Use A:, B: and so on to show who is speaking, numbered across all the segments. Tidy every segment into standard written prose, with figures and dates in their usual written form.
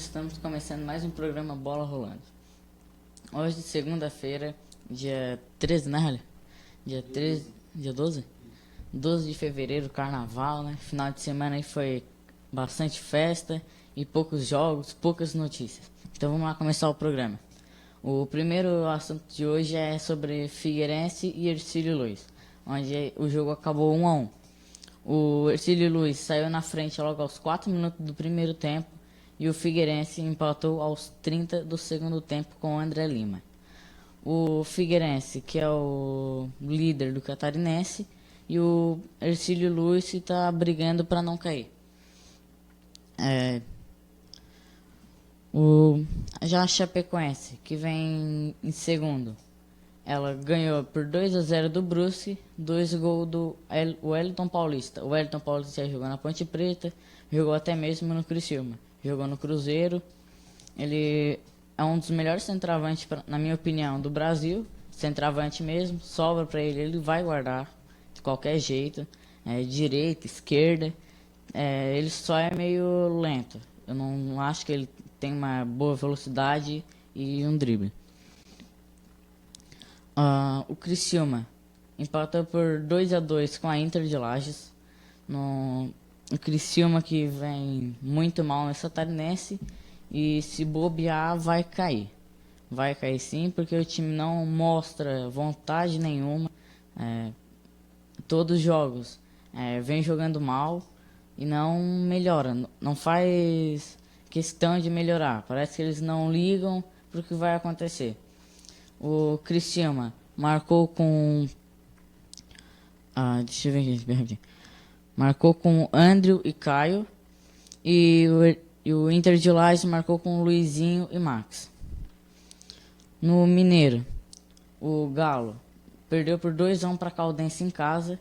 A: estamos começando mais um programa Bola Rolando. Hoje, segunda-feira, dia 13, né, Rally? Dia 13, dia 12? 12 de fevereiro, carnaval, né? Final de semana aí foi bastante festa e poucos jogos, poucas notícias. Então vamos lá começar o programa. O primeiro assunto de hoje é sobre Figueirense e Hercílio Luz, onde o jogo acabou 1-1. O Hercílio Luz saiu na frente logo aos 4 minutos do primeiro tempo e o Figueirense empatou aos 30 do segundo tempo com o André Lima. O Figueirense, que é o líder do Catarinense, e o Hercílio Luz está brigando para não cair. Já a Chapecoense, que vem em segundo, ela ganhou por 2-0 do Brusque, 2 gols do Wellington Paulista. O Wellington Paulista já jogou na Ponte Preta, jogou até mesmo no Criciúma, jogou no Cruzeiro. Ele é um dos melhores centroavantes, na minha opinião, do Brasil. Centroavante mesmo, sobra para ele vai guardar de qualquer jeito, direita, esquerda. Ele só é meio lento. Eu não acho que ele tem uma boa velocidade e um drible. O Criciúma empatou por 2-2 com a Inter de Lages. O Criciúma, que vem muito mal nessa Catarinense, e se bobear vai cair. Vai cair sim, porque o time não mostra vontade nenhuma. Todos os jogos vem jogando mal e não melhora. Não faz questão de melhorar. Parece que eles não ligam para o que vai acontecer. O Criciúma marcou com... deixa eu ver aqui, bem rapidinho. Marcou com Andrew e Caio. E o Inter de Lages marcou com Luizinho e Max. No Mineiro, o Galo perdeu por 2-1 para a Caldense em casa.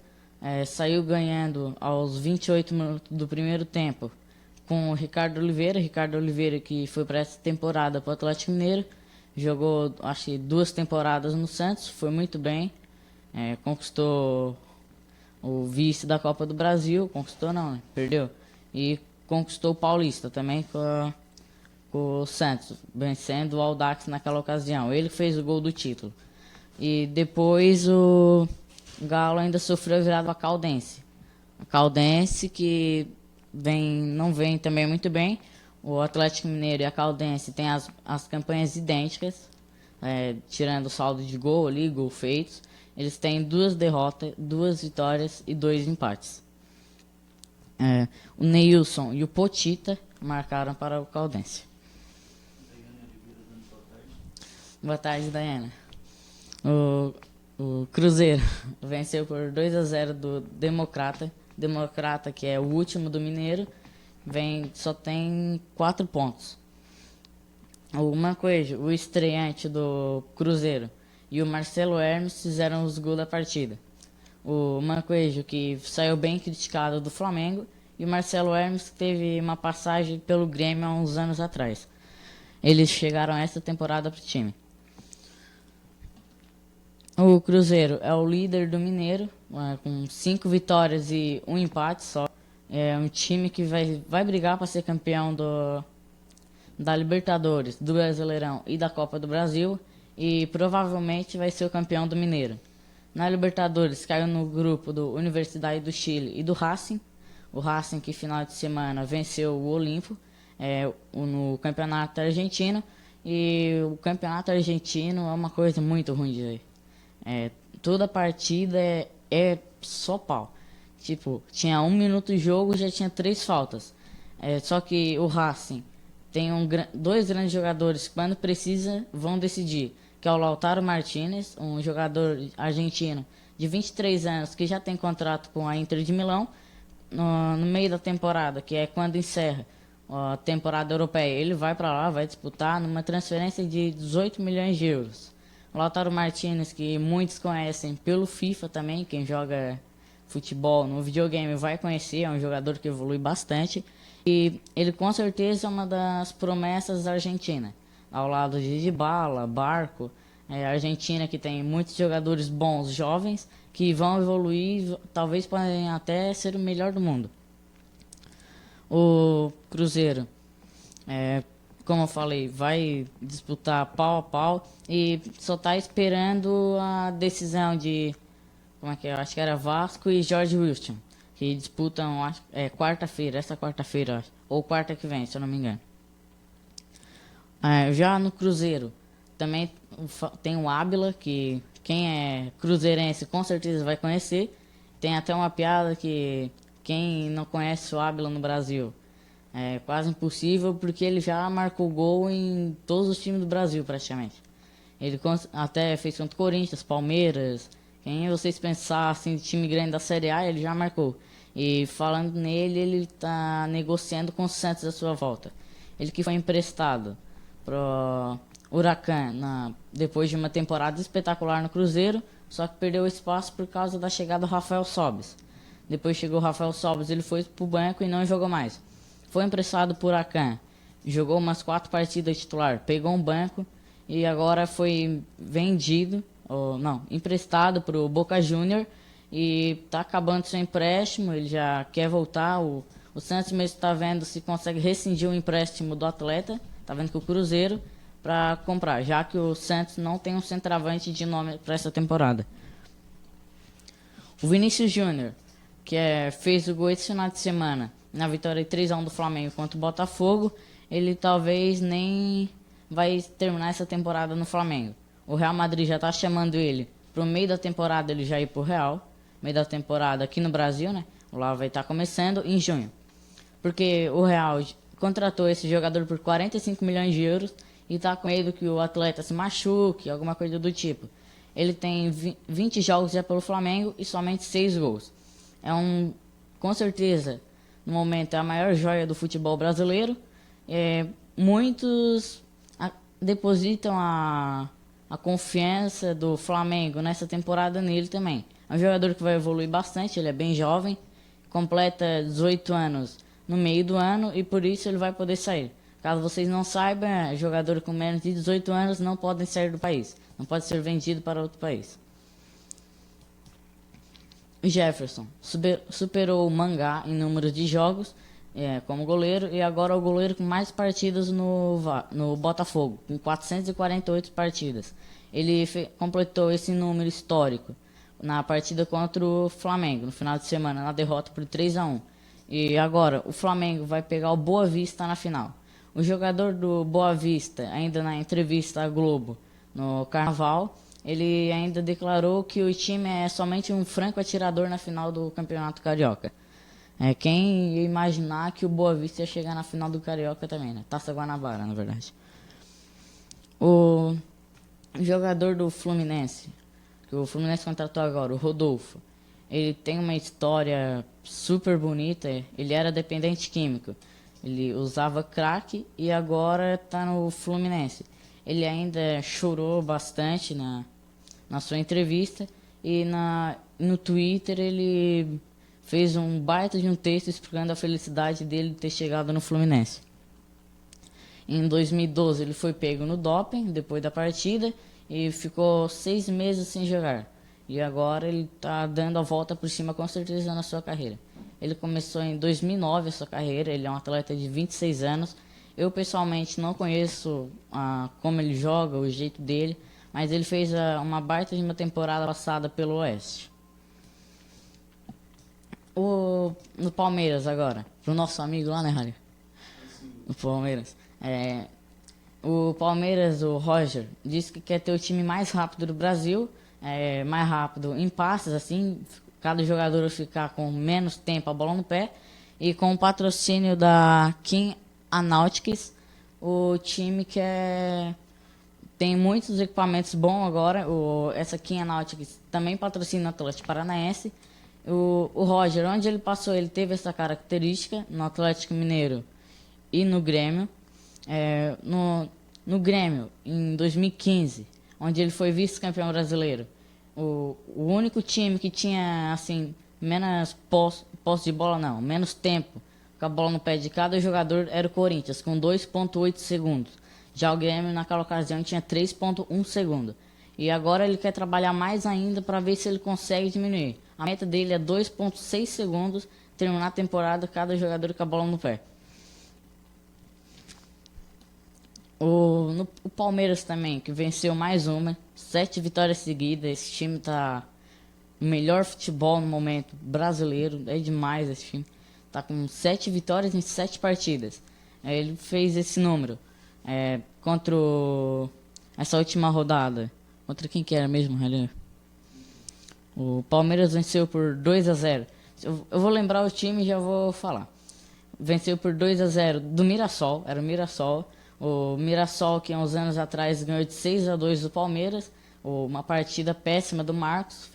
A: Saiu ganhando aos 28 minutos do primeiro tempo com o Ricardo Oliveira. Ricardo Oliveira, que foi para essa temporada para o Atlético Mineiro. Jogou, acho que 2 temporadas no Santos, foi muito bem. Conquistou o vice da Copa do Brasil. Conquistou não, né? Perdeu. E conquistou o Paulista também com o Santos, vencendo o Audax naquela ocasião. Ele fez o gol do título. E depois o Galo ainda sofreu a virada com a Caldense. A Caldense que não vem também muito bem. O Atlético Mineiro e a Caldense têm as campanhas idênticas, tirando o saldo de gol ali, gol feitos. Eles têm 2 derrotas, 2 vitórias e 2 empates. O Neilson e o Potita marcaram para o Caldense. Boa tarde, Daiana. O Cruzeiro venceu por 2-0 do Democrata. Democrata, que é o último do Mineiro, só tem 4 pontos. O Mancoejo, o estreante do Cruzeiro, e o Marcelo Hermes fizeram os gols da partida. O Mancoejo, que saiu bem criticado do Flamengo, e o Marcelo Hermes, que teve uma passagem pelo Grêmio há uns anos atrás. Eles chegaram essa temporada para o time. O Cruzeiro é o líder do Mineiro, com 5 vitórias e 1 empate só. É um time que vai brigar para ser campeão da Libertadores, do Brasileirão e da Copa do Brasil, e provavelmente vai ser o campeão do Mineiro. Na Libertadores caiu no grupo do Universidade do Chile e do Racing. O Racing, que final de semana venceu o Olimpo no Campeonato Argentino. E o Campeonato Argentino é uma coisa muito ruim de ver. Toda partida é só pau. Tipo, tinha 1 minuto de jogo, já tinha 3 faltas. Só que o Racing tem 2 grandes jogadores que, quando precisa, vão decidir. Que é o Lautaro Martinez, um jogador argentino de 23 anos, que já tem contrato com a Inter de Milão. No meio da temporada, que é quando encerra a temporada europeia, ele vai para lá, vai disputar numa transferência de 18 milhões de euros. O Lautaro Martinez, que muitos conhecem pelo FIFA também, quem joga futebol no videogame vai conhecer, é um jogador que evolui bastante. E ele com certeza é uma das promessas da Argentina, ao lado de Dybala, Barco. A Argentina, que tem muitos jogadores bons, jovens, que vão evoluir, talvez podem até ser o melhor do mundo. O Cruzeiro como eu falei, vai disputar pau a pau e só está esperando a decisão de, como é que é? Eu acho que era Vasco e George Wilson, que disputam quarta-feira, essa quarta-feira, acho, ou quarta que vem, se eu não me engano. Já no Cruzeiro, também tem o Ábila, que quem é cruzeirense com certeza vai conhecer. Tem até uma piada que quem não conhece o Ábila no Brasil é quase impossível, porque ele já marcou gol em todos os times do Brasil, praticamente. Ele até fez contra o Corinthians, Palmeiras. Quem vocês pensar assim, de time grande da Série A, ele já marcou. E falando nele, ele está negociando com o Santos a sua volta. Ele que foi emprestado pro Huracan depois de uma temporada espetacular no Cruzeiro, só que perdeu espaço por causa da chegada do Rafael Sobis. Depois chegou o Rafael Sobis, ele foi pro banco e não jogou mais. Foi emprestado por Huracan, jogou umas 4 partidas titular, pegou um banco e agora foi vendido, ou não, emprestado para o Boca Juniors e está acabando seu empréstimo, ele já quer voltar. O Santos mesmo está vendo se consegue rescindir o empréstimo do atleta, está vendo que o Cruzeiro, para comprar, já que o Santos não tem um centroavante de nome para essa temporada. O Vinícius Júnior, que fez o gol esse final de semana na vitória 3-1 do Flamengo contra o Botafogo, ele talvez nem vai terminar essa temporada no Flamengo. O Real Madrid já está chamando ele para o meio da temporada, ele já ir para o Real. Meio da temporada aqui no Brasil, né? Lá vai estar começando em junho. Porque o Real contratou esse jogador por 45 milhões de euros e está com medo que o atleta se machuque, alguma coisa do tipo. Ele tem 20 jogos já pelo Flamengo e somente 6 gols. Com certeza, no momento, é a maior joia do futebol brasileiro. Muitos depositam a confiança do Flamengo nessa temporada nele também. É um jogador que vai evoluir bastante, ele é bem jovem, completa 18 anos no meio do ano e por isso ele vai poder sair. Caso vocês não saibam, jogadores com menos de 18 anos não podem sair do país, não pode ser vendido para outro país. O Jefferson superou o Mangá em número de jogos como goleiro e agora é o goleiro com mais partidas no Botafogo, com 448 partidas. Ele completou esse número histórico na partida contra o Flamengo, no final de semana, na derrota por 3-1. E agora, o Flamengo vai pegar o Boa Vista na final. O jogador do Boa Vista, ainda na entrevista à Globo, no Carnaval, ele ainda declarou que o time é somente um franco atirador na final do Campeonato Carioca. Quem ia imaginar que o Boa Vista ia chegar na final do Carioca também, né? Taça Guanabara, na verdade. O jogador do Fluminense, que o Fluminense contratou agora, o Rodolfo, ele tem uma história super bonita. Ele era dependente químico, ele usava crack e agora está no Fluminense. Ele ainda chorou bastante na sua entrevista e no Twitter ele fez um baita de um texto explicando a felicidade dele de ter chegado no Fluminense. Em 2012 ele foi pego no doping depois da partida e ficou 6 meses sem jogar. E agora ele está dando a volta por cima com certeza na sua carreira. Ele começou em 2009 a sua carreira, ele é um atleta de 26 anos. Eu pessoalmente não conheço como ele joga, o jeito dele, mas ele fez uma baita de uma temporada passada pelo Oeste. No Palmeiras agora, pro nosso amigo lá, né, Rally? No Palmeiras. O Palmeiras, o Roger, disse que quer ter o time mais rápido do Brasil, mais rápido em passes, assim, cada jogador ficar com menos tempo a bola no pé, e com o patrocínio da King Aeronautics, o time tem muitos equipamentos bons agora. Essa King Aeronautics também patrocina o Atlético Paranaense. O Roger, onde ele passou, ele teve essa característica no Atlético Mineiro e no Grêmio. No Grêmio, em 2015, onde ele foi vice-campeão brasileiro, o único time que tinha assim menos posse de bola, não, menos tempo com a bola no pé de cada jogador era o Corinthians, com 2,8 segundos. Já o Grêmio, naquela ocasião, tinha 3,1 segundos. E agora ele quer trabalhar mais ainda para ver se ele consegue diminuir. A meta dele é 2,6 segundos, terminar a temporada cada jogador com a bola no pé. O Palmeiras também, que venceu mais uma, 7 vitórias seguidas. Esse time tá o melhor futebol no momento brasileiro, é demais esse time. Tá com 7 vitórias em 7 partidas. Ele fez esse número contra essa última rodada. Contra quem que era mesmo, Relê? O Palmeiras venceu por 2-0. Eu vou lembrar o time e já vou falar. Venceu por 2-0 do Mirassol, era o Mirassol. O Mirassol, que há uns anos atrás ganhou de 6-2 do Palmeiras. Uma partida péssima do Marcos,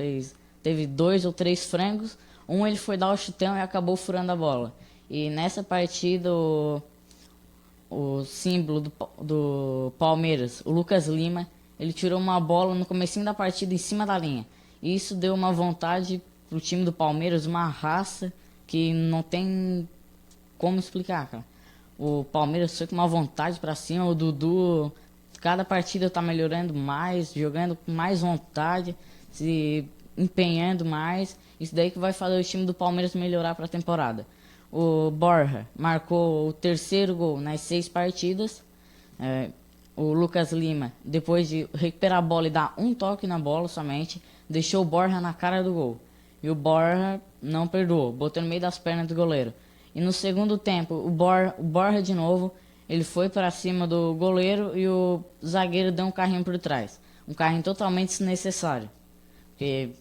A: teve 2 ou 3 frangos. Ele foi dar o chutão e acabou furando a bola. E nessa partida, o símbolo do Palmeiras, o Lucas Lima, ele tirou uma bola no comecinho da partida em cima da linha. E isso deu uma vontade pro time do Palmeiras, uma raça que não tem como explicar, cara. O Palmeiras foi com uma vontade pra cima, o Dudu, cada partida tá melhorando mais, jogando com mais vontade, se empenhando mais. Isso daí que vai fazer o time do Palmeiras melhorar pra temporada. O Borja marcou o 3º gol nas 6 partidas. O Lucas Lima, depois de recuperar a bola e dar um toque na bola somente, deixou o Borja na cara do gol. E o Borja não perdoou, botou no meio das pernas do goleiro. E no segundo tempo, o Borja de novo, ele foi para cima do goleiro e o zagueiro deu um carrinho por trás. Um carrinho totalmente desnecessário. Porque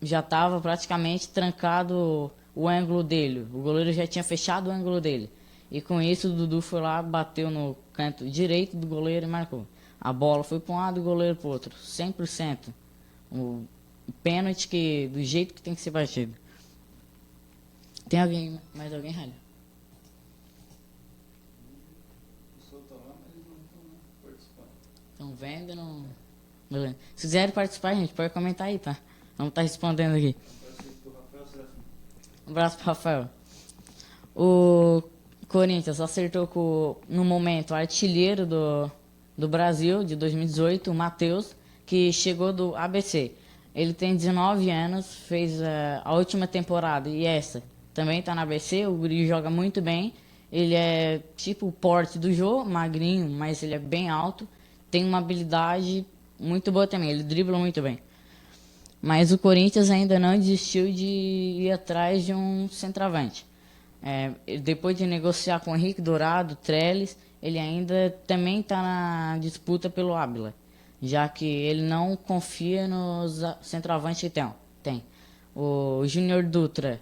A: já estava praticamente trancado o ângulo dele. O goleiro já tinha fechado o ângulo dele. E com isso o Dudu foi lá, bateu no canto direito do goleiro e marcou. A bola foi para um lado e o goleiro para o outro. 100%. O pênalti do jeito que tem que ser batido. Tem mais alguém, Ralho? Estão vendo? Não... Beleza. Se quiserem participar, gente, pode comentar aí, tá? Vamos estar respondendo aqui. Um abraço pro Rafael. O Corinthians acertou no momento, o artilheiro do Brasil, de 2018, o Matheus, que chegou do ABC. Ele tem 19 anos, fez a última temporada e essa também está na ABC. O guri joga muito bem. Ele é tipo o porte do Jô, magrinho, mas ele é bem alto. Tem uma habilidade muito boa também, ele dribla muito bem. Mas o Corinthians ainda não desistiu de ir atrás de um centroavante. Depois de negociar com o Henrique Dourado, Trellis, ele ainda também está na disputa pelo Ábila, já que ele não confia nos centroavantes que tem. O Júnior Dutra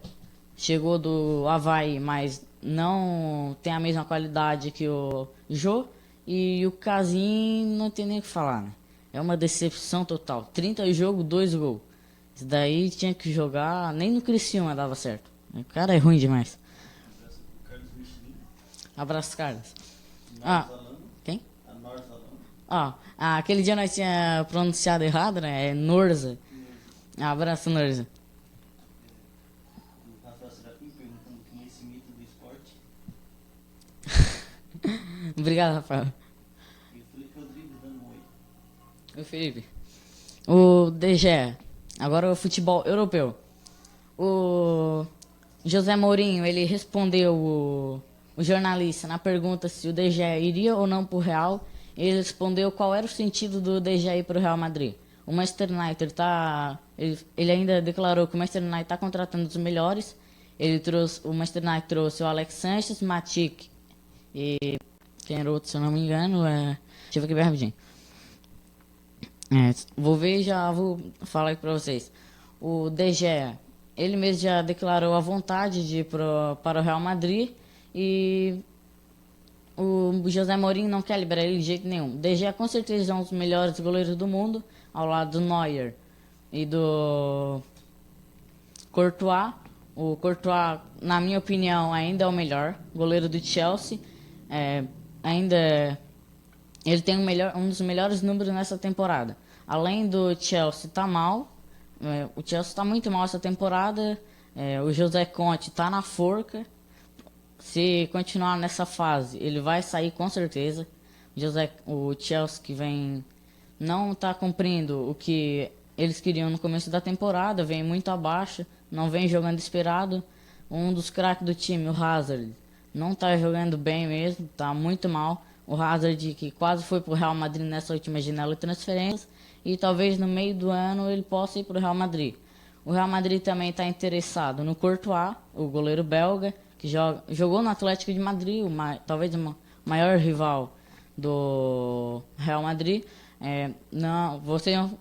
A: chegou do Avaí, mas não tem a mesma qualidade que o Jô. E o Casim não tem nem o que falar, né? É uma decepção total. 30 jogos, 2 gols. Isso daí tinha que jogar, nem no Criciúma dava certo. O cara é ruim demais. Abraço, Carlos. Quem? Aquele dia nós tinha pronunciado errado, né? É Norza. Abraço, Norza.
B: O Rafael Serafim perguntando quem é esse mito do esporte.
A: Obrigado, Rafael.
B: E o Felipe Rodrigues dando um oi.
A: O Felipe. O DG. Agora o futebol europeu. O José Mourinho, ele respondeu o jornalista na pergunta se o De Gea iria ou não para o Real. Ele respondeu qual era o sentido do De Gea ir para o Real Madrid. O Manchester United ele ainda declarou que o Manchester United está contratando os melhores. O Manchester United trouxe o Alex Sanches, Matic e quem era outro, se eu não me engano, deixa eu ver aqui bem rapidinho. Vou ver e já vou falar aqui para vocês. O De Gea, ele mesmo já declarou a vontade de ir para o Real Madrid e o José Mourinho não quer liberar ele de jeito nenhum. De Gea com certeza é um dos melhores goleiros do mundo, ao lado do Neuer e do Courtois. O Courtois, na minha opinião, ainda é o melhor goleiro do Chelsea. Ele tem um dos melhores números nessa temporada. Além do Chelsea estar mal, o Chelsea está muito mal essa temporada. O José Conte está na forca. Se continuar nessa fase, ele vai sair com certeza. O Chelsea que vem não está cumprindo o que eles queriam no começo da temporada, vem muito abaixo, não vem jogando esperado. Um dos craques do time, o Hazard, não está jogando bem mesmo, está muito mal. O Hazard, que quase foi para o Real Madrid nessa última janela de transferências, e talvez no meio do ano ele possa ir para o Real Madrid. O Real Madrid também está interessado no Courtois, o goleiro belga, que jogou no Atlético de Madrid, talvez o maior rival do Real Madrid. Não,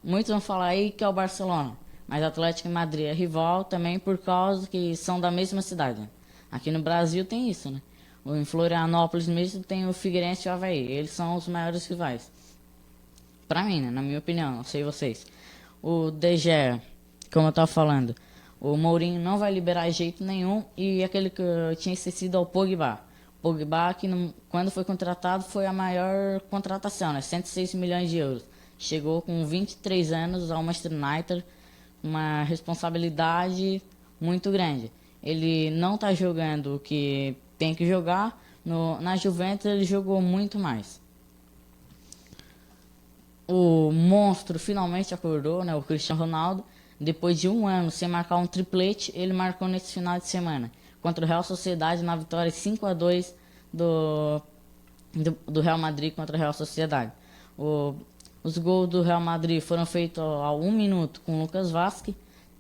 A: muitos vão falar aí que é o Barcelona, mas o Atlético de Madrid é rival também por causa que são da mesma cidade. Aqui no Brasil tem isso, né? Em Florianópolis mesmo tem o Figueirense e o Avaí. Eles são os maiores rivais. Pra mim, né? Na minha opinião, não sei vocês. O De Gea, como eu tava falando, o Mourinho não vai liberar de jeito nenhum. E aquele que eu tinha esquecido é o Pogba. Pogba, que quando foi contratado, foi a maior contratação, né? 106 milhões de euros. Chegou com 23 anos ao Manchester United, uma responsabilidade muito grande. Ele não está jogando o que tem que jogar. Na Juventus ele jogou muito mais. O monstro finalmente acordou, né? O Cristiano Ronaldo. Depois de um ano sem marcar um triplete, ele marcou nesse final de semana contra o Real Sociedade na vitória 5-2 do Real Madrid contra o Real Sociedade. Os gols do Real Madrid foram feitos a 1 minuto com o Lucas Vazquez,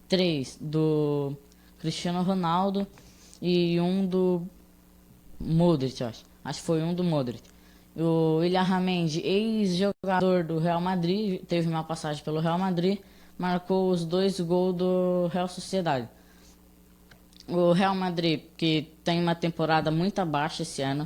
A: 3 do Cristiano Ronaldo e um do Modric, acho que foi um do Modric. O William Ramendi, ex-jogador do Real Madrid, teve uma passagem pelo Real Madrid, marcou os 2 gols do Real Sociedade. O Real Madrid, que tem uma temporada muito abaixo esse ano.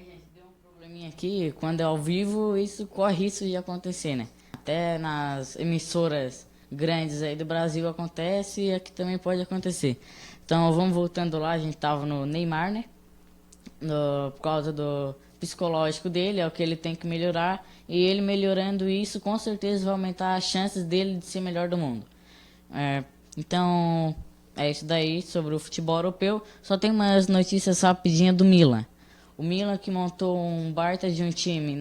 A: Gente, deu um probleminha aqui. Quando é ao vivo, isso corre risco de acontecer, né? Até nas emissoras grandes aí do Brasil acontece e aqui também pode acontecer. Então vamos voltando lá, a gente tava no Neymar, né? Por causa do psicológico dele, é o que ele tem que melhorar. E ele melhorando isso, com certeza vai aumentar as chances dele de ser melhor do mundo. Então, é isso daí sobre o futebol europeu. Só tem umas notícias rapidinhas do Milan. O Milan, que montou um baita de um time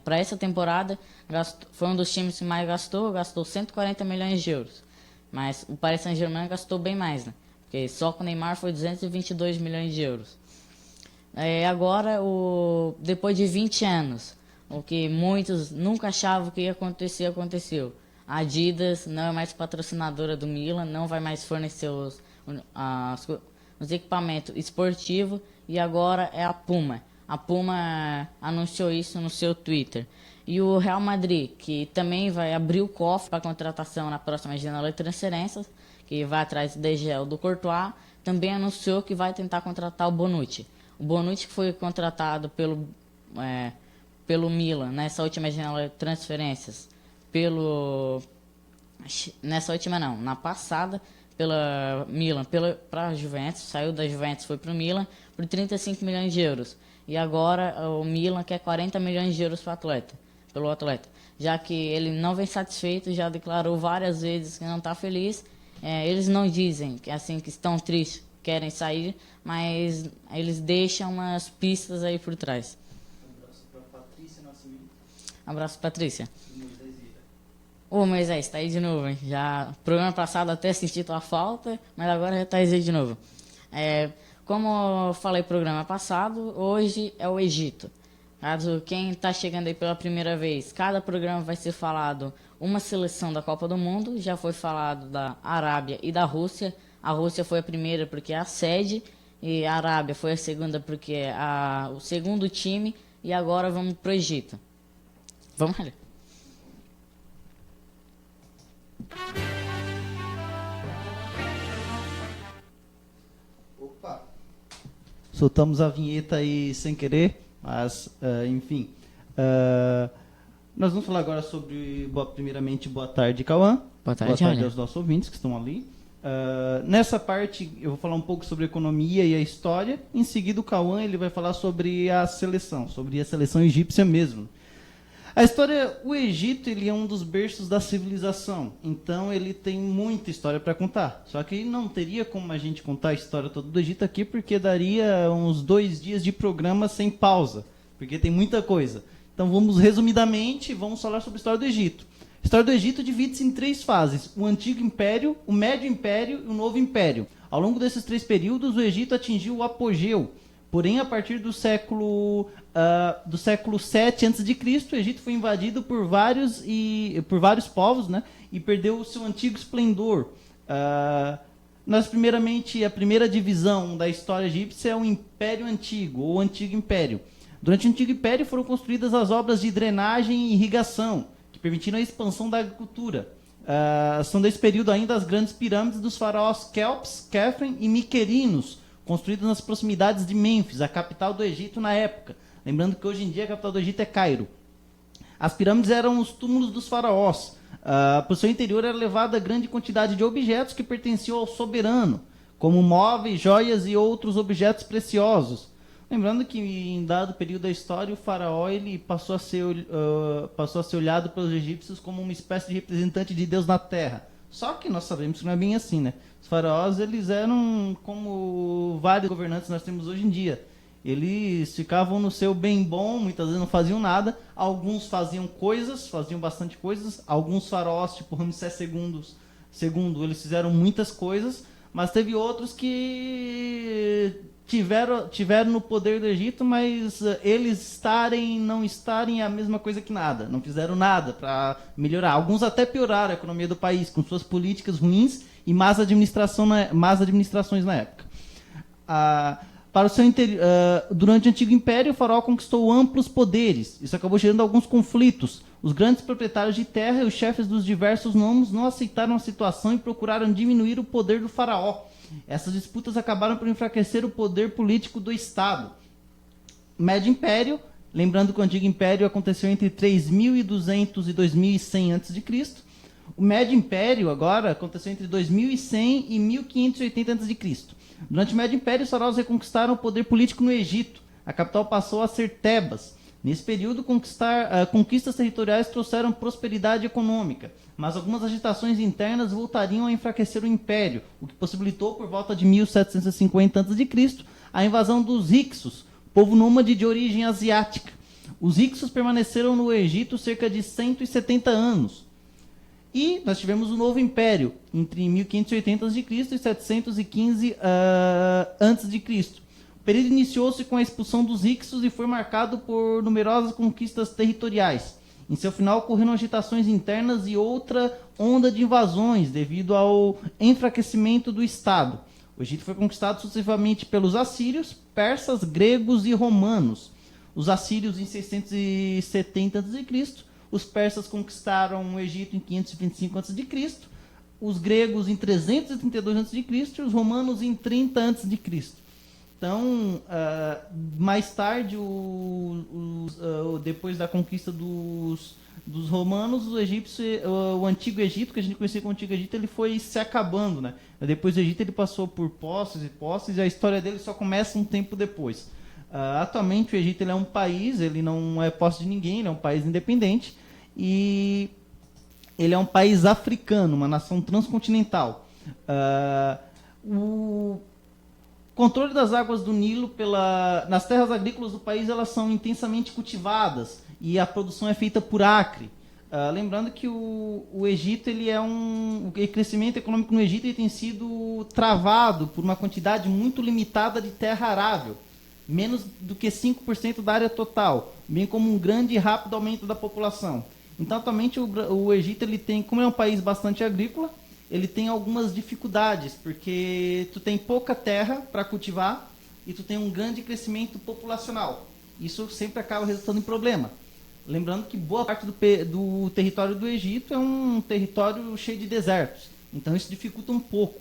A: para essa temporada, foi um dos times que mais gastou 140 milhões de euros. Mas o Paris Saint-Germain gastou bem mais, né? Porque só com o Neymar foi 222 milhões de euros. Agora, depois de 20 anos, o que muitos nunca achavam que ia acontecer, aconteceu. A Adidas não é mais patrocinadora do Milan, não vai mais fornecer os equipamentos esportivos, e agora é a Puma. A Puma anunciou isso no seu Twitter. E o Real Madrid, que também vai abrir o cofre para a contratação na próxima janela de transferências, que vai atrás do De Gea, do Courtois, também anunciou que vai tentar contratar o Bonucci. O Bonucci que foi contratado pelo Milan nessa última janela de transferências, nessa última não, na passada, pela Milan, para a Juventus, saiu da Juventus, foi para o Milan, por 35 milhões de euros. E agora o Milan quer 40 milhões de euros pelo atleta. Já que ele não vem satisfeito, já declarou várias vezes que não está feliz. Eles não dizem que assim que estão tristes, querem sair, mas eles deixam umas pistas aí por trás.
B: Um abraço para Patrícia Nascimento.
A: Abraço, Patrícia.
B: E Moisés Ira.
A: Ô, Moisés, tá aí de novo, hein? Já, programa passado até senti tua falta, mas agora já tá aí de novo. Como eu falei programa passado, hoje é o Egito. Caso quem está chegando aí pela primeira vez, cada programa vai ser falado uma seleção da Copa do Mundo. Já foi falado da Arábia e da Rússia. A Rússia foi a primeira porque é a sede, e a Arábia foi a segunda porque é o segundo time, e agora vamos pro Egito. Vamos ler.
C: Opa! Soltamos a vinheta aí sem querer, mas, enfim. Nós vamos falar agora sobre, primeiramente, boa tarde, Cauã.
A: Boa tarde,
C: aos nossos ouvintes que estão ali. Nessa parte, eu vou falar um pouco sobre a economia e a história. Em seguida, o Cauã ele vai falar sobre a seleção egípcia mesmo. A história, o Egito, ele é um dos berços da civilização, então ele tem muita história para contar. Só que não teria como a gente contar a história toda do Egito aqui, porque daria uns 2 dias de programa sem pausa, porque tem muita coisa. Então vamos resumidamente, vamos falar sobre a história do Egito. A história do Egito divide-se em 3 fases: o Antigo Império, o Médio Império e o Novo Império. Ao longo desses 3 períodos, o Egito atingiu o apogeu. Porém, a partir do século 7 a.C., o Egito foi invadido por vários povos, né, e perdeu o seu antigo esplendor. Primeiramente, a primeira divisão da história egípcia é o Império Antigo, ou Antigo Império. Durante o Antigo Império foram construídas as obras de drenagem e irrigação, que permitiram a expansão da agricultura. São desse período ainda as grandes pirâmides dos faraós Kelps, Khafre e Miquerinos, construídas nas proximidades de Mênfis, a capital do Egito na época. Lembrando que hoje em dia a capital do Egito é Cairo. As pirâmides eram os túmulos dos faraós. Por seu interior era levada grande quantidade de objetos que pertenciam ao soberano, como móveis, joias e outros objetos preciosos. Lembrando que em dado período da história, o faraó ele passou a ser olhado pelos egípcios como uma espécie de representante de Deus na terra. Só que nós sabemos que não é bem assim, né? Os faraós, eles eram como vários governantes que nós temos hoje em dia. Eles ficavam no seu bem bom, muitas vezes não faziam nada. Alguns faziam bastante coisas. Alguns faraós, tipo Ramsés II, eles fizeram muitas coisas. Mas teve outros que tiveram no poder do Egito, mas eles não estarem é a mesma coisa que nada. Não fizeram nada para melhorar. Alguns até pioraram a economia do país com suas políticas ruins e más administrações na época. Durante o Antigo Império, o faraó conquistou amplos poderes. Isso acabou gerando alguns conflitos. Os grandes proprietários de terra e os chefes dos diversos nomos não aceitaram a situação e procuraram diminuir o poder do faraó. Essas disputas acabaram por enfraquecer o poder político do Estado. Médio Império, lembrando que o Antigo Império aconteceu entre 3.200 e 2.100 a.C., o Médio Império agora aconteceu entre 2.100 e 1.580 a.C. Durante o Médio Império, os faraós reconquistaram o poder político no Egito. A capital passou a ser Tebas. Nesse período, conquistas territoriais trouxeram prosperidade econômica, mas algumas agitações internas voltariam a enfraquecer o império, o que possibilitou, por volta de 1750 a.C., a invasão dos Hicsos, povo nômade de origem asiática. Os Hicsos permaneceram no Egito cerca de 170 anos. E nós tivemos o Novo Império, entre 1580 a.C. e 715 a.C. O período iniciou-se com a expulsão dos Hicsos e foi marcado por numerosas conquistas territoriais. Em seu final, ocorreram agitações internas e outra onda de invasões devido ao enfraquecimento do Estado. O Egito foi conquistado sucessivamente pelos assírios, persas, gregos e romanos. Os assírios em 670 a.C., os persas conquistaram o Egito em 525 a.C., os gregos em 332 a.C. e os romanos em 30 a.C. Então, mais tarde, depois da conquista dos romanos, o Antigo Egito, que a gente conhecia como Antigo Egito, ele foi se acabando, né? Depois do Egito ele passou por posses e a história dele só começa um tempo depois. Atualmente o Egito ele é um país, ele não é posse de ninguém, ele é um país independente e ele é um país africano, uma nação transcontinental. O controle das águas do Nilo nas terras agrícolas do país, elas são intensamente cultivadas e a produção é feita por acre. Lembrando que o Egito, o crescimento econômico no Egito ele tem sido travado por uma quantidade muito limitada de terra arável, menos do que 5% da área total, bem como um grande e rápido aumento da população. Então, atualmente, o Egito, como é um país bastante agrícola, ele tem algumas dificuldades, porque tu tem pouca terra para cultivar e tu tem um grande crescimento populacional. Isso sempre acaba resultando em problema. Lembrando que boa parte do território do Egito é um território cheio de desertos, então isso dificulta um pouco.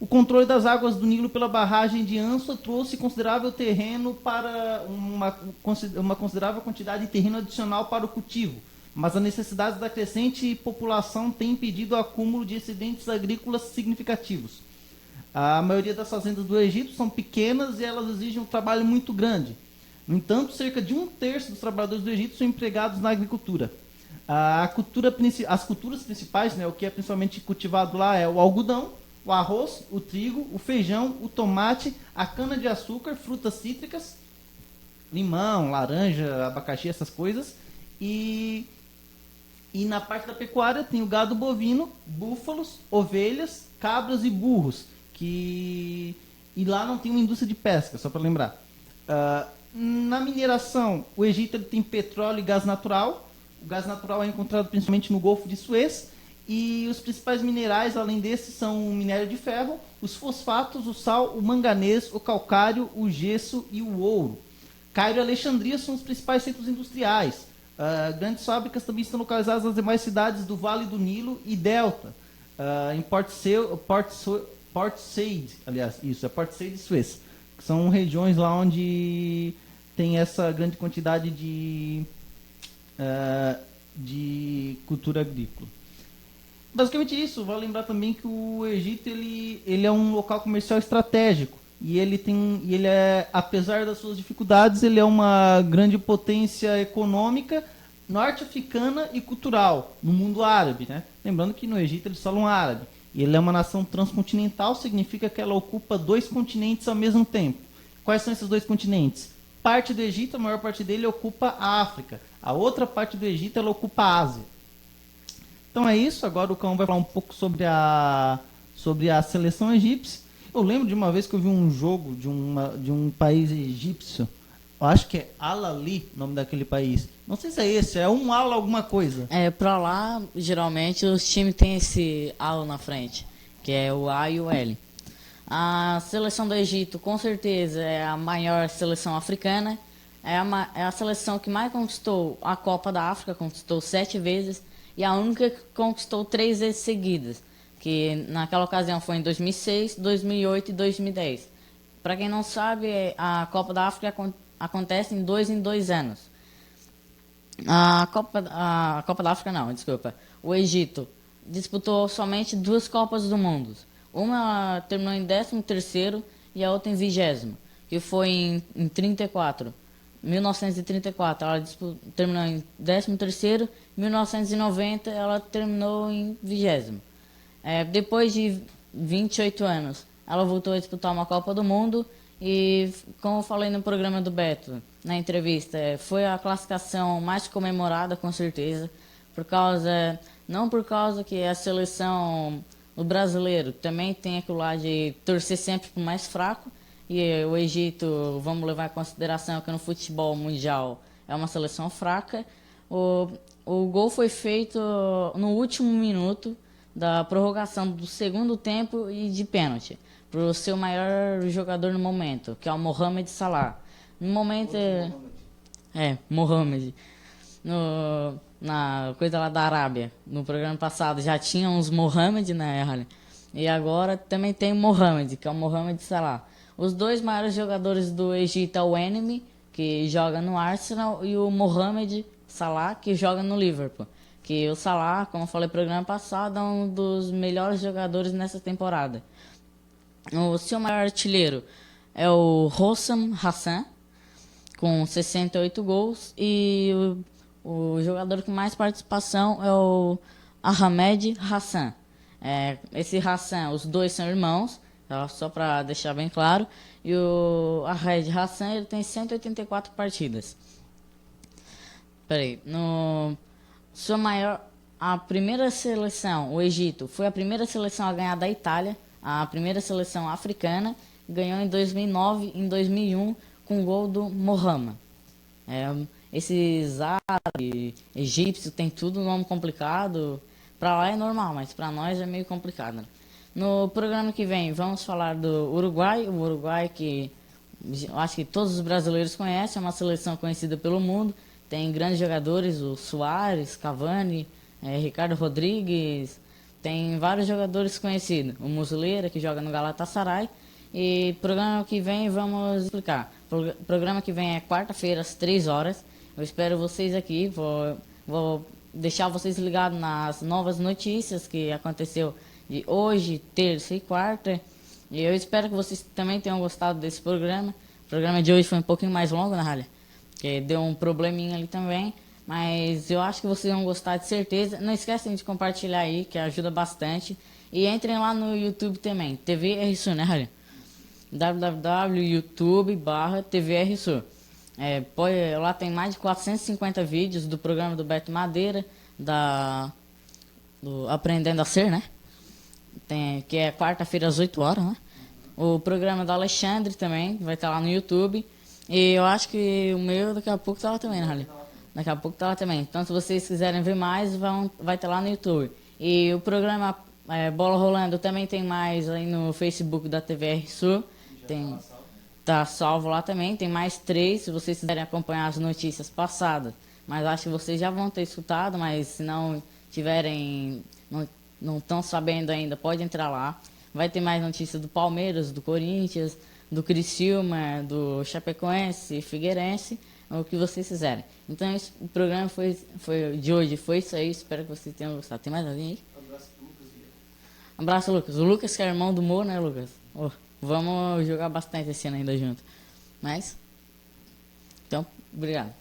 C: O controle das águas do Nilo pela barragem de Ansua trouxe considerável terreno para uma considerável quantidade de terreno adicional para o cultivo, mas a necessidade da crescente população tem impedido o acúmulo de excedentes agrícolas significativos. A maioria das fazendas do Egito são pequenas e elas exigem um trabalho muito grande. No entanto, cerca de 1/3 dos trabalhadores do Egito são empregados na agricultura. As culturas principais, né, o que é principalmente cultivado lá é o algodão, o arroz, o trigo, o feijão, o tomate, a cana-de-açúcar, frutas cítricas, limão, laranja, abacaxi, essas coisas. E na parte da pecuária tem o gado bovino, búfalos, ovelhas, cabras e burros. E lá não tem uma indústria de pesca, só para lembrar. Na mineração, o Egito ele tem petróleo e gás natural. O gás natural é encontrado principalmente no Golfo de Suez. E os principais minerais, além desses, são o minério de ferro, os fosfatos, o sal, o manganês, o calcário, o gesso e o ouro. Cairo e Alexandria são os principais centros industriais. Grandes fábricas também estão localizadas nas demais cidades do Vale do Nilo e Delta. Em Port Said, aliás, isso, é Port Said e Suez, que são regiões lá onde tem essa grande quantidade de cultura agrícola. Basicamente isso. Vale lembrar também que o Egito ele é um local comercial estratégico e ele é, apesar das suas dificuldades, ele é uma grande potência econômica norte-africana e cultural no mundo árabe, né? Lembrando que no Egito eles falam árabe. E ele é uma nação transcontinental, significa que ela ocupa 2 continentes ao mesmo tempo. Quais são esses 2 continentes? Parte do Egito, a maior parte dele ocupa a África. A outra parte do Egito ela ocupa a Ásia. Então é isso. Agora o Cão vai falar um pouco sobre a seleção egípcia. Eu lembro de uma vez que eu vi um jogo de um país egípcio. Eu acho que é Al-Ali, o nome daquele país. Não sei se é esse, é um Al alguma coisa.
A: Pra lá, geralmente, os times têm esse Al na frente, que é o A e o L. A seleção do Egito, com certeza, é a maior seleção africana. É a seleção que mais conquistou a Copa da África, conquistou 7 vezes. E a única que conquistou 3 vezes seguidas, que naquela ocasião foi em 2006, 2008 e 2010. Para quem não sabe, a Copa da África acontece em 2 anos. A Copa da África não, desculpa. O Egito disputou somente 2 Copas do Mundo. Uma terminou em 13º e a outra em 20º, que foi em 1934, ela terminou em 13º, em 1990 ela terminou em 20º. Depois de 28 anos, ela voltou a disputar uma Copa do Mundo e, como eu falei no programa do Beto, na entrevista, foi a classificação mais comemorada, com certeza, não por causa que a seleção, o brasileiro, também tem aquilo lá de torcer sempre para o mais fraco. E o Egito, vamos levar em consideração que no futebol mundial é uma seleção fraca. O gol foi feito no último minuto da prorrogação do segundo tempo e de pênalti, para o seu maior jogador no momento, que é o Mohamed Salah. No momento Mohamed. Na coisa lá da Arábia, no programa passado já tinha uns Mohamed, né? E agora também tem o Mohamed, que é o Mohamed Salah. Os 2 maiores jogadores do Egito é o Enemy, que joga no Arsenal, e o Mohamed Salah, que joga no Liverpool. Que o Salah, como eu falei no programa passado, é um dos melhores jogadores nessa temporada. O seu maior artilheiro é o Hossam Hassan, com 68 gols. E o jogador com mais participação é o Ahmed Hassan. Esse Hassan, os 2 são irmãos. Só para deixar bem claro. E o Ahmed Hassan ele tem 184 partidas. A primeira seleção, o Egito, foi a primeira seleção a ganhar da Itália, a primeira seleção africana, ganhou em 2009 e em 2001 com o gol do Mohamed. Esses árabes, egípcios, tem tudo nome complicado. Para lá é normal, mas para nós é meio complicado, né? No programa que vem, vamos falar do Uruguai. O Uruguai, que eu acho que todos os brasileiros conhecem, é uma seleção conhecida pelo mundo, tem grandes jogadores, o Suárez, Cavani, Ricardo Rodrigues, tem vários jogadores conhecidos. O Muslera, que joga no Galatasaray. E programa que vem vamos explicar. Programa que vem é quarta-feira às 3 horas. Eu espero vocês aqui. Vou deixar vocês ligados nas novas notícias que aconteceu de hoje, terça e quarta. E eu espero que vocês também tenham gostado desse programa. O programa de hoje foi um pouquinho mais longo, na realidade, porque deu um probleminha ali também. Mas eu acho que vocês vão gostar de certeza. Não esquecem de compartilhar aí, que ajuda bastante. E entrem lá no YouTube também, TV RSU, né, Rally? www.youtube.com/TVRSU. Lá tem mais de 450 vídeos do programa do Beto Madeira, do Aprendendo a Ser, né? Que é quarta-feira às 8 horas, né? O programa do Alexandre também vai estar lá no YouTube. E eu acho que o meu daqui a pouco tá lá também, né, Rally? Daqui a pouco tá lá também. Então, se vocês quiserem ver mais, vai estar lá no YouTube. E o programa Bola Rolando também tem mais aí no Facebook da TVRSU. Tá salvo lá também. Tem mais 3, se vocês quiserem acompanhar as notícias passadas. Mas acho que vocês já vão ter escutado, mas se não tiverem, não estão sabendo ainda, pode entrar lá. Vai ter mais notícias do Palmeiras, do Corinthians, do Criciúma, do Chapecoense, Figueirense, o que vocês quiserem. Então, o programa de hoje foi isso aí. Espero que vocês tenham gostado. Tem mais alguém aí? Abraço, Lucas. O Lucas, que é irmão do Mo, né, Lucas? Vamos jogar bastante esse ano ainda junto. Então, obrigado.